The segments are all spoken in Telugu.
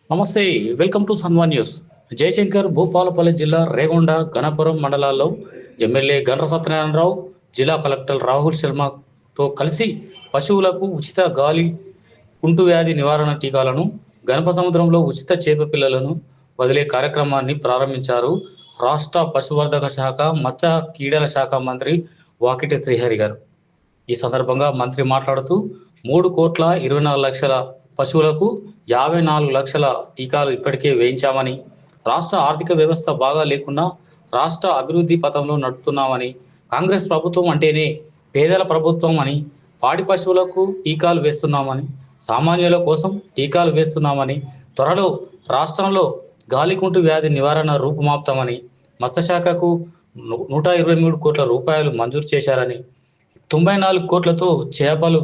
నమస్తే. Welcome to Sanva news. Jayashankar Bhupalpally జిల్లా రేగొండ గణపురం మండలాల్లో ఎమ్మెల్యే గండ్ర సత్యనారాయణరావు, జిల్లా కలెక్టర్ రాహుల్ శర్మతో కలిసి పశువులకు ఉచిత గాలి కుంటు వ్యాధి నివారణ టీకాలను, గణపసముద్రంలో ఉచిత చేప పిల్లలను వదిలే కార్యక్రమాన్ని ప్రారంభించారు. రాష్ట్ర పశువర్ధక శాఖ, మత్స్య క్రీడల శాఖ మంత్రి వాకిటి శ్రీహరి గారు. ఈ సందర్భంగా మంత్రి మాట్లాడుతూ 3,24,00,000 పశువులకు 54,00,000 టీకాలు ఇప్పటికే వేయించామని, రాష్ట్ర ఆర్థిక వ్యవస్థ బాగా లేకున్నా రాష్ట్ర అభివృద్ధి పథంలో నడుపుతున్నామని, కాంగ్రెస్ ప్రభుత్వం అంటేనే పేదల ప్రభుత్వం అని, పాడి పశువులకు టీకాలు వేస్తున్నామని, సామాన్యుల కోసం టీకాలు వేస్తున్నామని, త్వరలో రాష్ట్రంలో గాలికుంటు వ్యాధి నివారణ రూపుమాపుతామని, మత్స్యశాఖకు 123 కోట్ల రూపాయలు మంజూరు చేశారని, 94 కోట్లతో చేపలు,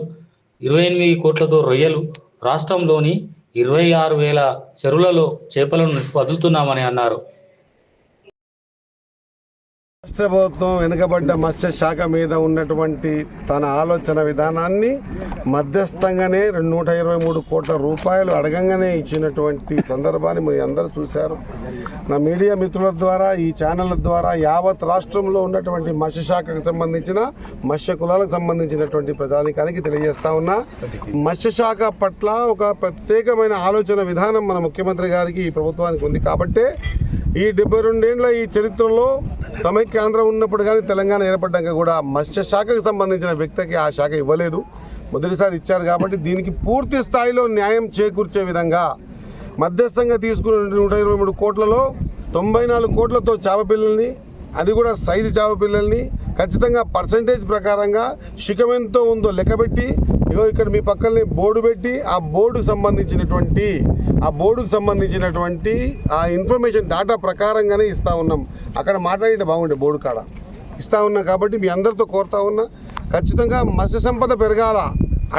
28 కోట్లతో రొయ్యలు, రాష్ట్రంలోని 26,000 చెరువులలో చేపలను వదులుతున్నామని అన్నారు. రాష్ట్ర ప్రభుత్వం వెనుకబడ్డ మత్స్య శాఖ మీద ఉన్నటువంటి తన ఆలోచన విధానాన్ని మధ్యస్థంగానే 123 కోట్ల రూపాయలు అడగంగానే ఇచ్చినటువంటి సందర్భాన్ని మీరు అందరూ చూశారు. నా మీడియా మిత్రుల ద్వారా, ఈ ఛానళ్ళ ద్వారా యావత్ రాష్ట్రంలో ఉన్నటువంటి మత్స్య శాఖకు సంబంధించిన, మత్స్య కులాలకు సంబంధించినటువంటి ప్రజానికానికి తెలియజేస్తా ఉన్నా, మత్స్య శాఖ పట్ల ఒక ప్రత్యేకమైన ఆలోచన విధానం మన ముఖ్యమంత్రి గారికి, ఈ ప్రభుత్వానికి ఉంది. కాబట్టే ఈ 72 ఏళ్ల ఈ చరిత్రలో సమైక్యాంధ్రం ఉన్నప్పుడు కానీ, తెలంగాణ ఏర్పడ్డాక కూడా మత్స్య శాఖకు సంబంధించిన వ్యక్తికి ఆ శాఖ ఇవ్వలేదు. మొదటిసారి ఇచ్చారు. కాబట్టి దీనికి పూర్తి స్థాయిలో న్యాయం చేకూర్చే విధంగా మధ్యస్థంగా తీసుకున్న 123 కోట్లలో 94 కోట్లతో చేప పిల్లల్ని, అది కూడా సైజు చేప పిల్లల్ని ఖచ్చితంగా పర్సంటేజ్ ప్రకారంగా శిఖం ఎంతో ఉందో లెక్కబెట్టి, ఇక్కడ మీ పక్కనే బోర్డు పెట్టి ఆ బోర్డుకు సంబంధించినటువంటి ఆ ఇన్ఫర్మేషన్ డేటా ప్రకారంగానే ఇస్తూ ఉన్నాం. అక్కడ మాట్లాడితే బాగుండే, బోర్డు కాడ ఇస్తూ ఉన్నాం. కాబట్టి మీ అందరితో కోరుతా ఉన్నా, ఖచ్చితంగా మత్స్య సంపద పెరగాల.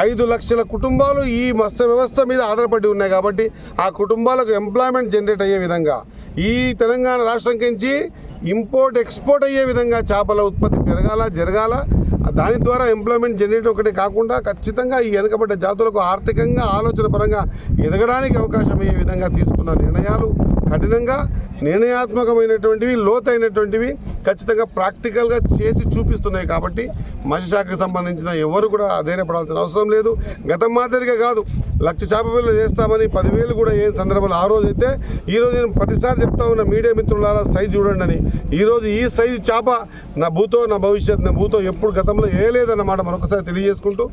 5 లక్షల కుటుంబాలు ఈ మత్స్య వ్యవస్థ మీద ఆధారపడి ఉన్నాయి. కాబట్టి ఆ కుటుంబాలకు ఎంప్లాయ్మెంట్ జనరేట్ అయ్యే విధంగా, ఈ తెలంగాణ రాష్ట్రం నుంచి ఇంపోర్ట్ ఎక్స్పోర్ట్ అయ్యే విధంగా చేపల ఉత్పత్తి జరగాల. దాని ద్వారా ఎంప్లాయ్మెంట్ జనరేట్ ఒకటే కాకుండా ఖచ్చితంగా ఈ వెనుకబడ్డ జాతులకు ఆర్థికంగా, ఆలోచన పరంగా ఎదగడానికి అవకాశం అయ్యే విధంగా తీసుకున్న నిర్ణయాలు కఠినంగా, నిర్ణయాత్మకమైనటువంటివి, లోతైనటువంటివి, ఖచ్చితంగా ప్రాక్టికల్గా చేసి చూపిస్తున్నాయి. కాబట్టి మత్స్యశాఖకు సంబంధించిన ఎవరు కూడా ధైర్యపడాల్సిన అవసరం లేదు. గతం మాదిరిగా కాదు, 1,00,000 చేప పిల్లలు చేస్తామని 10,000 కూడా ఏ సందర్భంలో ఆ రోజు అయితే, ఈరోజు నేను ప్రతిసారి చెప్తా ఉన్న మీడియా మిత్రులారా, సైజు చూడండి అని. ఈరోజు ఈ సైజు చేప నా భూతో, నా భవిష్యత్, నా భూతో ఎప్పుడు గతంలో ఏ లేదన్నమాట మరొకసారి తెలియజేసుకుంటూ,